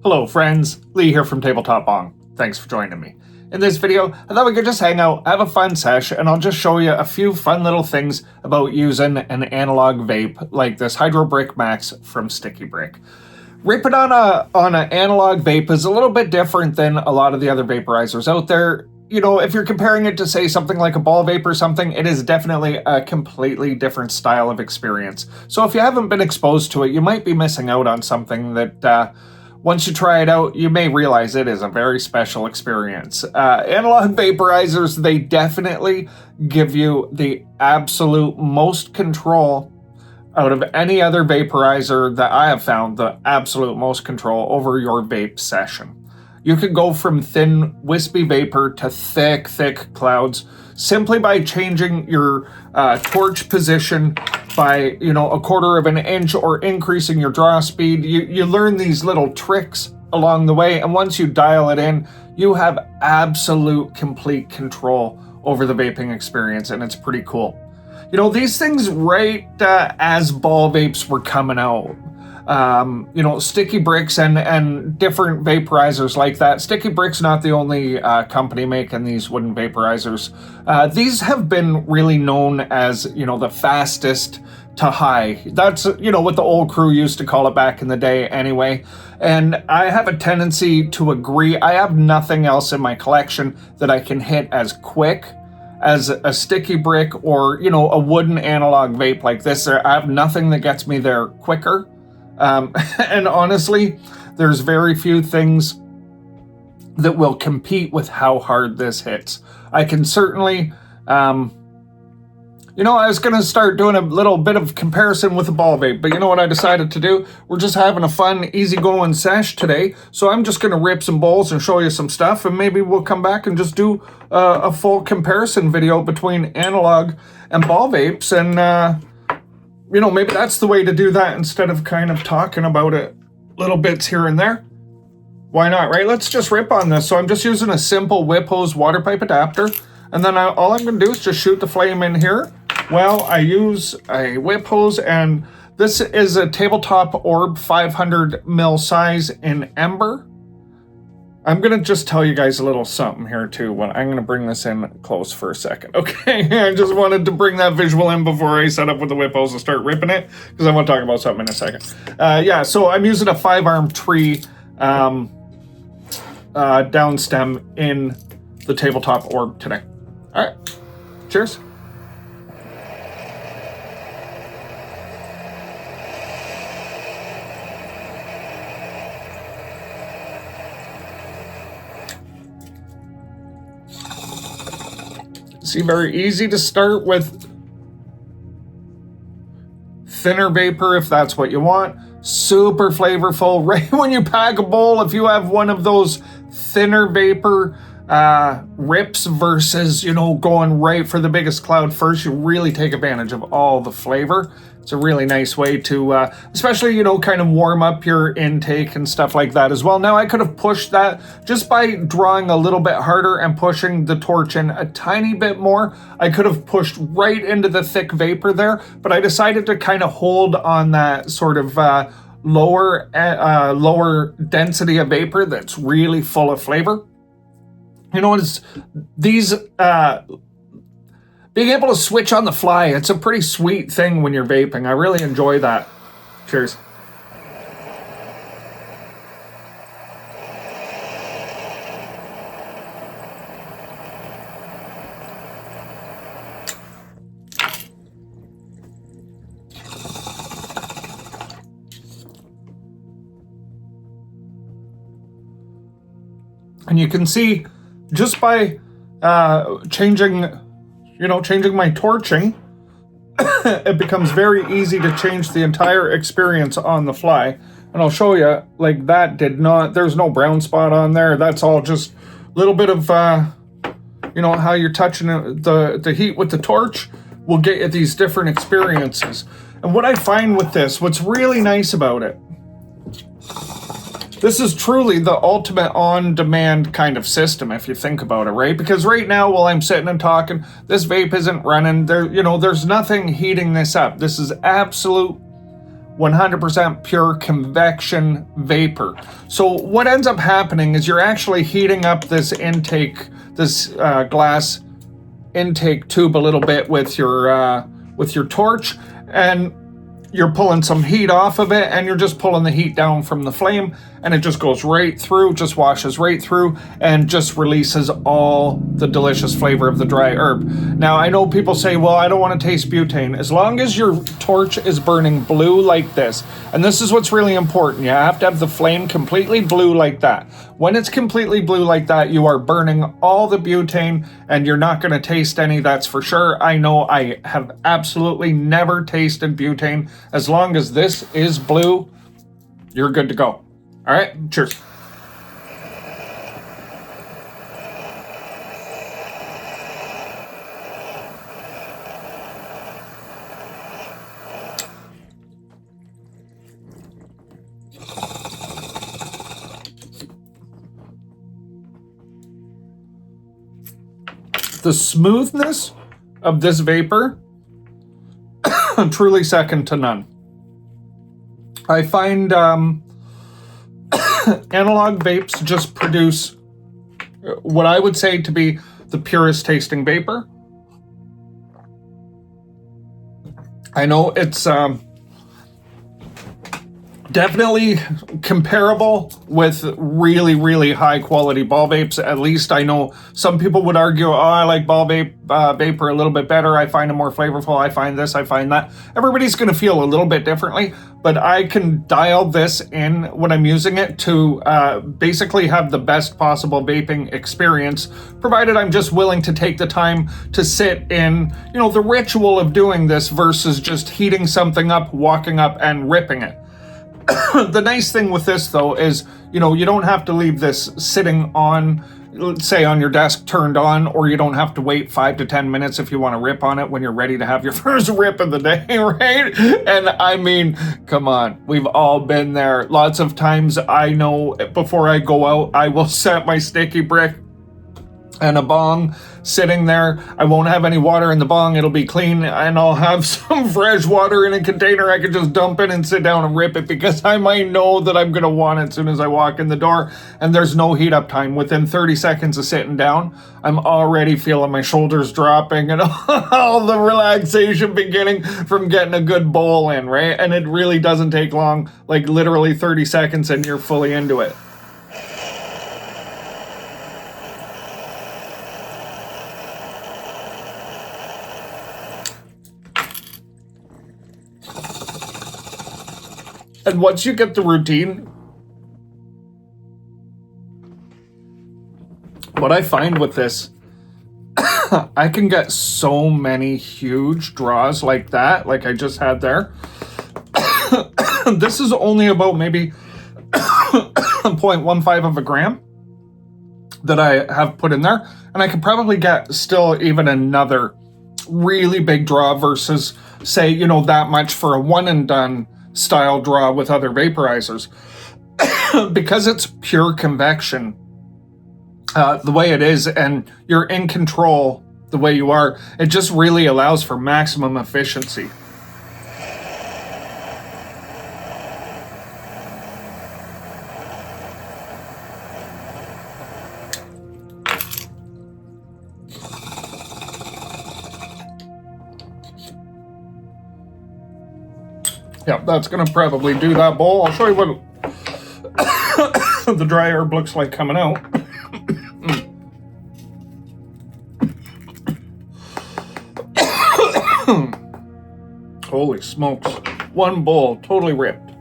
Hello friends, Lee here from TableTop Bong. Thanks for joining me. In this video, I thought we could just hang out, have a fun sesh, and I'll just show you a few fun little things about using an analog vape like this Hydro Brick Max from Sticky Brick. Ripping on an analog vape is a little bit different than a lot of the other vaporizers out there. You know, if you're comparing it to, say, something like a ball vape or something, it is definitely a completely different style of experience. So if you haven't been exposed to it, you might be missing out on something that once you try it out, you may realize it is a very special experience. Analog vaporizers, they definitely give you the absolute most control out of any other vaporizer that I have found, the absolute most control over your vape session. You can go from thin, wispy vapor to thick, thick clouds simply by changing your torch position by, a quarter of an inch or increasing your draw speed. You learn these little tricks along the way, and once you dial it in, you have absolute complete control over the vaping experience, and it's pretty cool. These things right as ball vapes were coming out, Sticky Bricks and different vaporizers like that. Sticky Brick's not the only company making these wooden vaporizers. These have been really known as, the fastest to high. That's, what the old crew used to call it back in the day anyway. And I have a tendency to agree. I have nothing else in my collection that I can hit as quick as a Sticky Brick or, a wooden analog vape like this. I have nothing that gets me there quicker. And honestly, there's very few things that will compete with how hard this hits. I can certainly, I was going to start doing a little bit of comparison with a ball vape, but you know what I decided to do? We're just having a fun, easygoing sesh today, so I'm just going to rip some bowls and show you some stuff, and maybe we'll come back and just do a full comparison video between analog and ball vapes, and maybe that's the way to do that instead of kind of talking about it little bits here and there. Why not, right? Let's just rip on this. So I'm just using a simple whip hose water pipe adapter, and then all I'm going to do is just shoot the flame in here. Well, I use a whip hose, and this is a TableTop Orb 500 ml size in Ember. I'm going to just tell you guys a little something here too. When I'm going to bring this in close for a second. Okay, I just wanted to bring that visual in before I set up with the whip hose and start ripping it, because I want to talk about something in a second. So I'm using a 5-arm tree down stem in the TableTop Orb today. All right, cheers. See, very easy to start with thinner vapor if that's what you want. Super flavorful. Right when you pack a bowl, if you have one of those thinner vapor rips versus, going right for the biggest cloud first, you really take advantage of all the flavor. It's a really nice way to, especially, kind of warm up your intake and stuff like that as well. Now, I could have pushed that just by drawing a little bit harder and pushing the torch in a tiny bit more. I could have pushed right into the thick vapor there, but I decided to kind of hold on that sort of lower density of vapor that's really full of flavor. It's these being able to switch on the fly, it's a pretty sweet thing when you're vaping. I really enjoy that. Cheers. And you can see just by changing my torching, it becomes very easy to change the entire experience on the fly. And I'll show you, like that there's no brown spot on there. That's all just a little bit of, how you're touching the heat with the torch will get you these different experiences. And what I find with this, what's really nice about it, this is truly the ultimate on-demand kind of system, if you think about it, right? Because right now, while I'm sitting and talking, this vape isn't running. There's nothing heating this up. This is absolute 100% pure convection vapor. So what ends up happening is you're actually heating up this intake, this glass intake tube a little bit with your torch, and you're pulling some heat off of it, and you're just pulling the heat down from the flame, and it just goes right through, just washes right through, and just releases all the delicious flavor of the dry herb. Now, I know people say, well, I don't want to taste butane. As long as your torch is burning blue like this, and this is what's really important, you have to have the flame completely blue like that. When it's completely blue like that, you are burning all the butane, and you're not going to taste any, that's for sure. I know I have absolutely never tasted butane. As long as this is blue, you're good to go. All right, cheers. The smoothness of this vapor, truly second to none. I find analog vapes just produce what I would say to be the purest tasting vapor. I know it's definitely comparable with really, really high quality ball vapes. At least I know some people would argue, oh, I like ball vapor a little bit better. I find it more flavorful. I find this, I find that. Everybody's going to feel a little bit differently, but I can dial this in when I'm using it to basically have the best possible vaping experience, provided I'm just willing to take the time to sit in, you know, the ritual of doing this versus just heating something up, walking up and ripping it. The nice thing with this, though, is, you know, you don't have to leave this sitting on, let's say, on your desk turned on, or you don't have to wait 5 to 10 minutes if you want to rip on it when you're ready to have your first rip of the day, right? And I mean, come on, we've all been there. Lots of times, I know before I go out, I will set my sticky brick and a bong sitting there. I won't have any water in the bong, it'll be clean, and I'll have some fresh water in a container I can just dump in and sit down and rip it, because I might know that I'm gonna want it as soon as I walk in the door, and there's no heat up time. Within 30 seconds of sitting down, I'm already feeling my shoulders dropping and all the relaxation beginning from getting a good bowl in, right? And it really doesn't take long, like literally 30 seconds and you're fully into it. And once you get the routine, what I find with this, I can get so many huge draws like that, like I just had there. This is only about maybe 0.15 of a gram that I have put in there. And I could probably get still even another really big draw versus, say, you know, that much for a one and done style draw with other vaporizers. Because it's pure convection the way it is, and you're in control the way you are, it just really allows for maximum efficiency. Yeah, that's gonna probably do that bowl. I'll show you what the dry herb looks like coming out. Holy smokes. One bowl, totally ripped.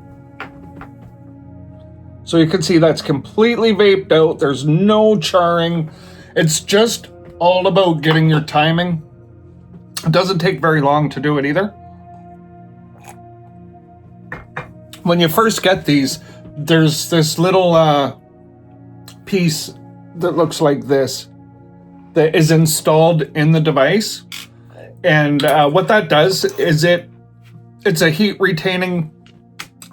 So you can see that's completely vaped out. There's no charring. It's just all about getting your timing. It doesn't take very long to do it either. When you first get these, there's this little piece that looks like this that is installed in the device. And what that does is it's a heat retaining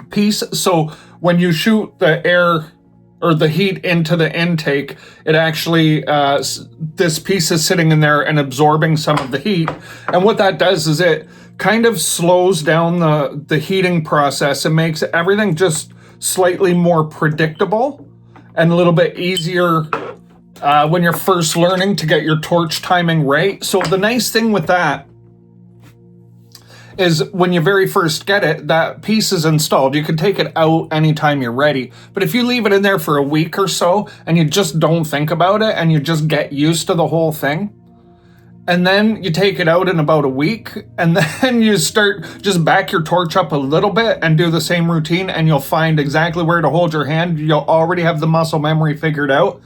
piece. So when you shoot the air or the heat into the intake, it actually, this piece is sitting in there and absorbing some of the heat. And what that does is it kind of slows down the heating process and makes everything just slightly more predictable and a little bit easier when you're first learning to get your torch timing right. So the nice thing with that is when you very first get it, that piece is installed. You can take it out anytime you're ready. But if you leave it in there for a week or so and you just don't think about it and you just get used to the whole thing, and then you take it out in about a week, and then you start just back your torch up a little bit and do the same routine, and you'll find exactly where to hold your hand. You'll already have the muscle memory figured out.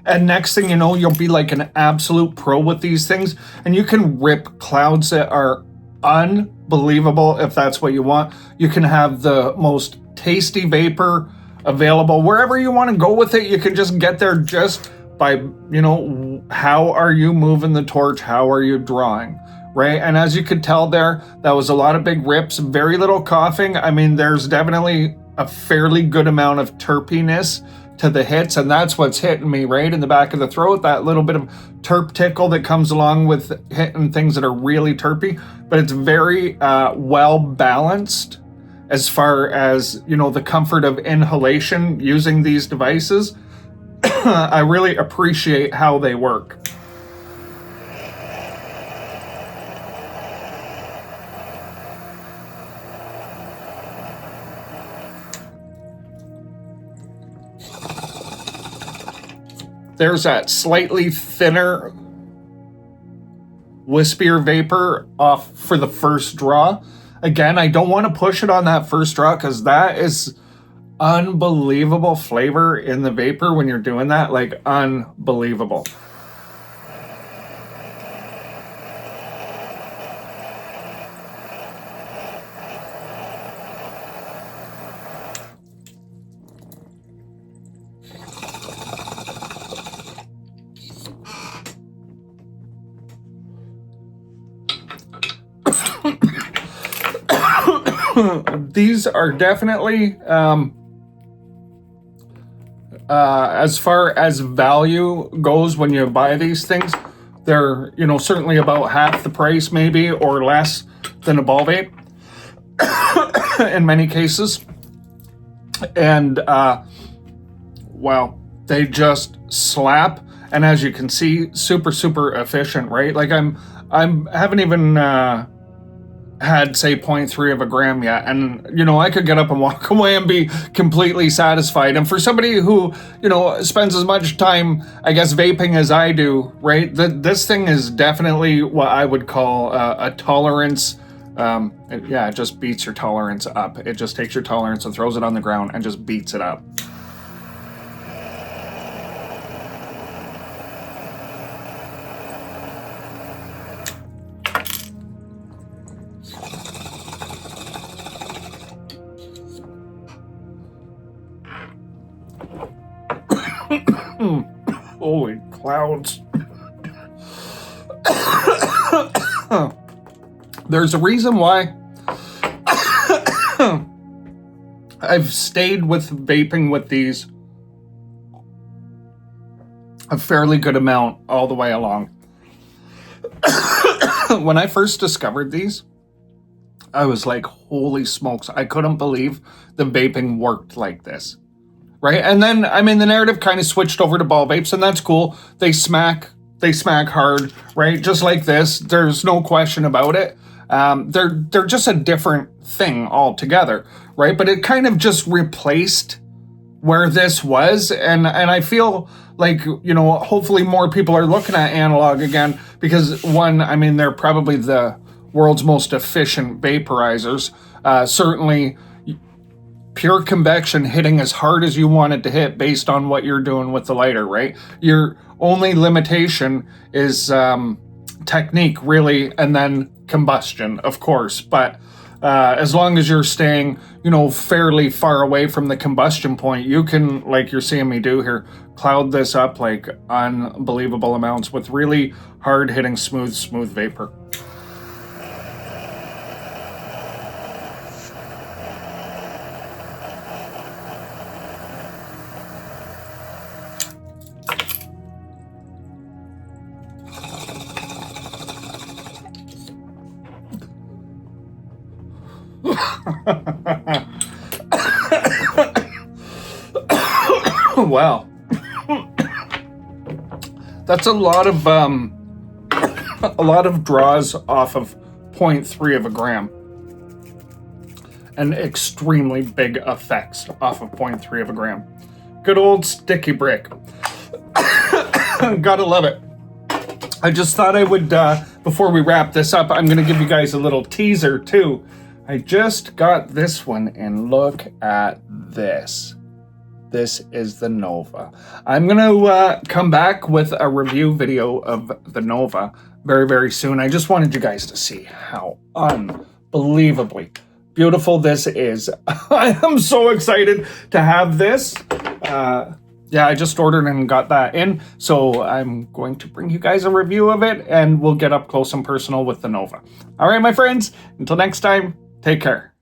And next thing you know, you'll be like an absolute pro with these things, and you can rip clouds that are unbelievable if that's what you want. You can have the most tasty vapor available wherever you want to go with it. You can just get there just by, you know, how are you moving the torch? How are you drawing? Right? And as you could tell there, that was a lot of big rips, very little coughing. I mean, there's definitely a fairly good amount of terpiness to the hits, and that's what's hitting me right in the back of the throat, that little bit of terp tickle that comes along with hitting things that are really terpy. But it's very well balanced as far as, you know, the comfort of inhalation using these devices. I really appreciate how they work. There's that slightly thinner, wispier vapor off for the first draw. Again, I don't want to push it on that first draw because that is unbelievable flavor in the vapor when you're doing that, like unbelievable. These are definitely, as far as value goes, when you buy these things, they're, you know, certainly about half the price maybe or less than a ball vape in many cases. And well, they just slap. And as you can see, super efficient, right? Like I haven't even had, say, 0.3 of a gram yet, and you know, I could get up and walk away and be completely satisfied. And for somebody who, you know, spends as much time, I guess, vaping as I do, right, this thing is definitely what I would call a tolerance. It just beats your tolerance up. It just takes your tolerance and throws it on the ground and just beats it up. Holy clouds. There's a reason why I've stayed with vaping with these a fairly good amount all the way along. When I first discovered these, I was like, holy smokes, I couldn't believe the vaping worked like this. Right? And then, I mean, the narrative kind of switched over to ball vapes, and that's cool. They smack hard, right? Just like this. There's no question about it. They're just a different thing altogether, right? But it kind of just replaced where this was, and I feel like, you know, hopefully more people are looking at analog again, because one, I mean, they're probably the world's most efficient vaporizers. Certainly pure convection hitting as hard as you want it to hit based on what you're doing with the lighter, right? Your only limitation is technique, really, and then combustion, of course. But as long as you're staying, you know, fairly far away from the combustion point, you can, like you're seeing me do here, cloud this up like unbelievable amounts with really hard hitting, smooth vapor. Wow. That's a lot of draws off of 0.3 of a gram. And extremely big effects off of 0.3 of a gram. Good old sticky brick. Gotta love it. I just thought I would, before we wrap this up, I'm gonna give you guys a little teaser too. I just got this one, and look at this. This is the Nova. I'm gonna come back with a review video of the Nova very, very soon. I just wanted you guys to see how unbelievably beautiful this is. I am so excited to have this. Yeah, I just ordered and got that in, so I'm going to bring you guys a review of it, and we'll get up close and personal with the Nova. All right, my friends, until next time, take care.